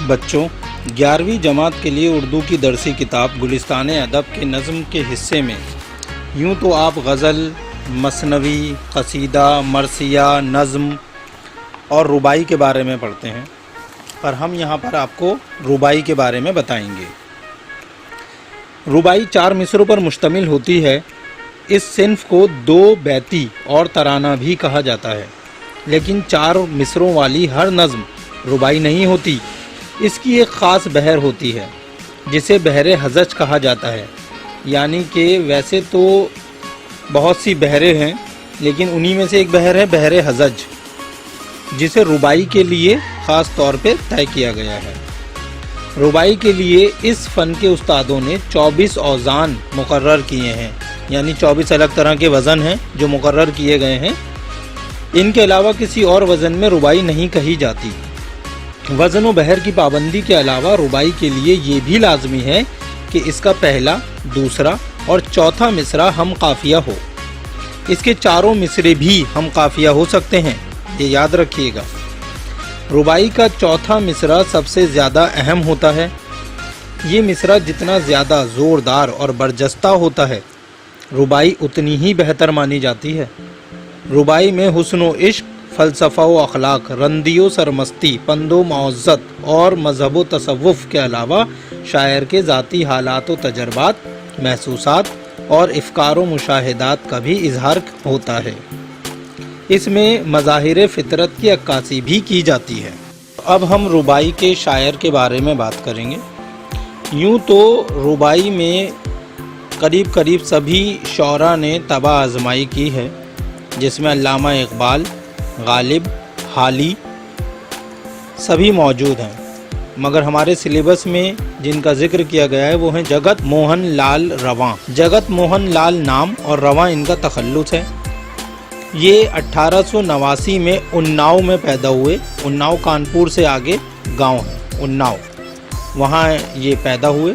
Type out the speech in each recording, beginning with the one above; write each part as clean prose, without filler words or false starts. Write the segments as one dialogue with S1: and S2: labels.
S1: بچوں، 11ویں جماعت کے لیے اردو کی درسی کتاب گلستان ادب کے نظم کے حصے میں یوں تو آپ غزل، مثنوی، قصیدہ، مرثیہ، نظم اور رباعی کے بارے میں پڑھتے ہیں، پر ہم یہاں پر آپ کو رباعی کے بارے میں بتائیں گے۔ رباعی 4 مصروں پر مشتمل ہوتی ہے۔ اس صنف کو 2 بیتی اور ترانہ بھی کہا جاتا ہے، لیکن 4 مصروں والی ہر نظم رباعی نہیں ہوتی۔ اس کی ایک خاص بحر ہوتی ہے جسے بحر ہزج کہا جاتا ہے، یعنی کہ ویسے تو بہت سی بحریں ہیں لیکن انہی میں سے ایک بحر ہے بحر ہزج، جسے رباعی کے لیے خاص طور پہ طے کیا گیا ہے۔ رباعی کے لیے اس فن کے استادوں نے 24 اوزان مقرر کیے ہیں، یعنی 24 الگ طرح کے وزن ہیں جو مقرر کیے گئے ہیں۔ ان کے علاوہ کسی اور وزن میں رباعی نہیں کہی جاتی۔ وزن و بحر کی پابندی کے علاوہ رباعی کے لیے یہ بھی لازمی ہے کہ اس کا پہلا، دوسرا اور چوتھا مصرع ہم قافیہ ہو۔ اس کے چاروں مصرے بھی ہم قافیہ ہو سکتے ہیں، یہ یاد رکھیے گا۔ رباعی کا چوتھا مصرع سب سے زیادہ اہم ہوتا ہے۔ یہ مصرع جتنا زیادہ زوردار اور برجستہ ہوتا ہے، رباعی اتنی ہی بہتر مانی جاتی ہے۔ رباعی میں حسن و عشق، فلسفہ و اخلاق، رندی و سرمستی، پند و معزت اور مذہب و تصوف کے علاوہ شاعر کے ذاتی حالات و تجربات، محسوسات اور افکار و مشاہدات کا بھی اظہار ہوتا ہے۔ اس میں مظاہر فطرت کی عکاسی بھی کی جاتی ہے۔ اب ہم رباعی کے شاعر کے بارے میں بات کریں گے۔ یوں تو رباعی میں قریب سبھی شعراء نے طبع آزمائی کی ہے، جس میں علامہ اقبال، غالب، حالی سبھی موجود ہیں، مگر ہمارے سلیبس میں جن کا ذکر کیا گیا ہے وہ ہیں جگت موہن لال رواں۔ جگت موہن لال نام اور رواں ان کا تخلص ہے۔ یہ 1889 میں اناؤ میں پیدا ہوئے۔ اناؤ کانپور سے آگے گاؤں ہے اناؤ، وہاں یہ پیدا ہوئے۔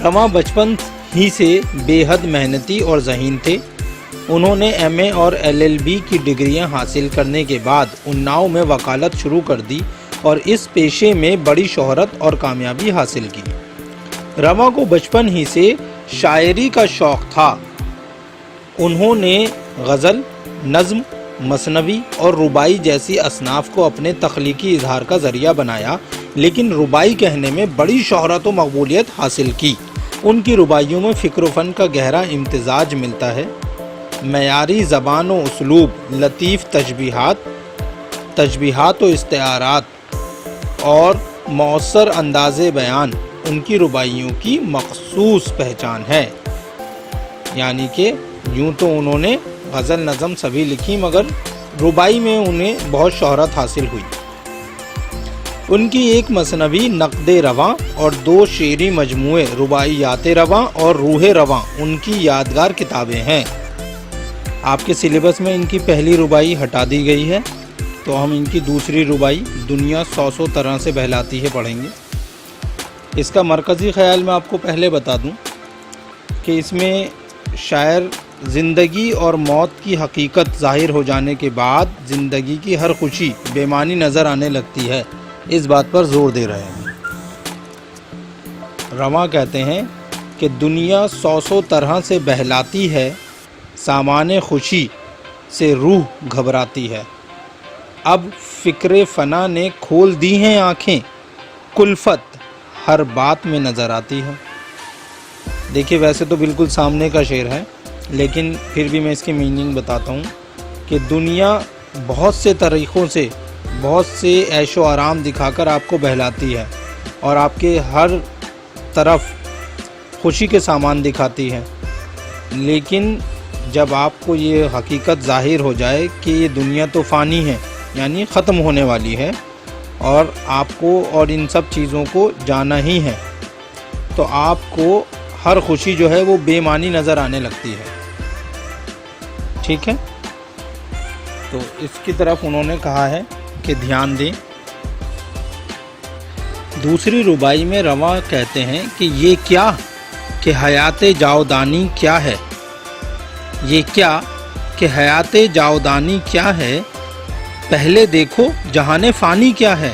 S1: رواں بچپن ہی سے بے حد محنتی اور ذہین تھے۔ انہوں نے ایم اے اور LLB کی ڈگریاں حاصل کرنے کے بعد اناؤ میں وکالت شروع کر دی اور اس پیشے میں بڑی شہرت اور کامیابی حاصل کی۔ رواں کو بچپن ہی سے شاعری کا شوق تھا۔ انہوں نے غزل، نظم، مثنوی اور رباعی جیسی اصناف کو اپنے تخلیقی اظہار کا ذریعہ بنایا، لیکن رباعی کہنے میں بڑی شہرت و مقبولیت حاصل کی۔ ان کی رباعیوں میں فکر و فن کا گہرا امتزاج ملتا ہے۔ معیاری زبان و اسلوب، لطیف تشبیہات و استعارات اور مؤثر انداز بیان ان کی رباعیوں کی مخصوص پہچان ہے۔ یعنی کہ یوں تو انہوں نے غزل، نظم سبھی لکھی، مگر رباعی میں انہیں بہت شہرت حاصل ہوئی۔ ان کی ایک مثنوی نقد رواں اور 2 شعری مجموعے رباعیات رواں اور روح رواں ان کی یادگار کتابیں ہیں۔ آپ کے سلیبس میں ان کی پہلی رباعی ہٹا دی گئی ہے، تو ہم ان کی دوسری رباعی دنیا 100 طرح سے بہلاتی ہے پڑھیں گے۔ اس کا مرکزی خیال میں آپ کو پہلے بتا دوں کہ اس میں شاعر زندگی اور موت کی حقیقت ظاہر ہو جانے کے بعد زندگی کی ہر خوشی بے معنی نظر آنے لگتی ہے، اس بات پر زور دے رہے ہیں۔ رواں کہتے ہیں کہ دنیا 100 طرح سے بہلاتی ہے، سامان خوشی سے روح گھبراتی ہے۔ اب فکر فنا نے کھول دی ہیں آنکھیں، کلفت ہر بات میں نظر آتی ہے۔ دیکھیے ویسے تو بالکل سامنے کا شعر ہے، لیکن پھر بھی میں اس کی میننگ بتاتا ہوں کہ دنیا بہت سے طریقوں سے، بہت سے عیش و آرام دکھا کر آپ کو بہلاتی ہے اور آپ کے ہر طرف خوشی کے سامان دکھاتی ہے، لیکن جب آپ کو یہ حقیقت ظاہر ہو جائے کہ یہ دنیا تو فانی ہے، یعنی ختم ہونے والی ہے، اور آپ کو اور ان سب چیزوں کو جانا ہی ہے، تو آپ کو ہر خوشی جو ہے وہ بے معنی نظر آنے لگتی ہے۔ ٹھیک ہے، تو اس کی طرف انہوں نے کہا ہے کہ دھیان دیں۔ دوسری رباعی میں رواں کہتے ہیں کہ یہ کیا کہ حیات جاودانی کیا ہے، یہ کیا کہ حیات جاودانی کیا ہے، پہلے دیکھو جہان فانی کیا ہے۔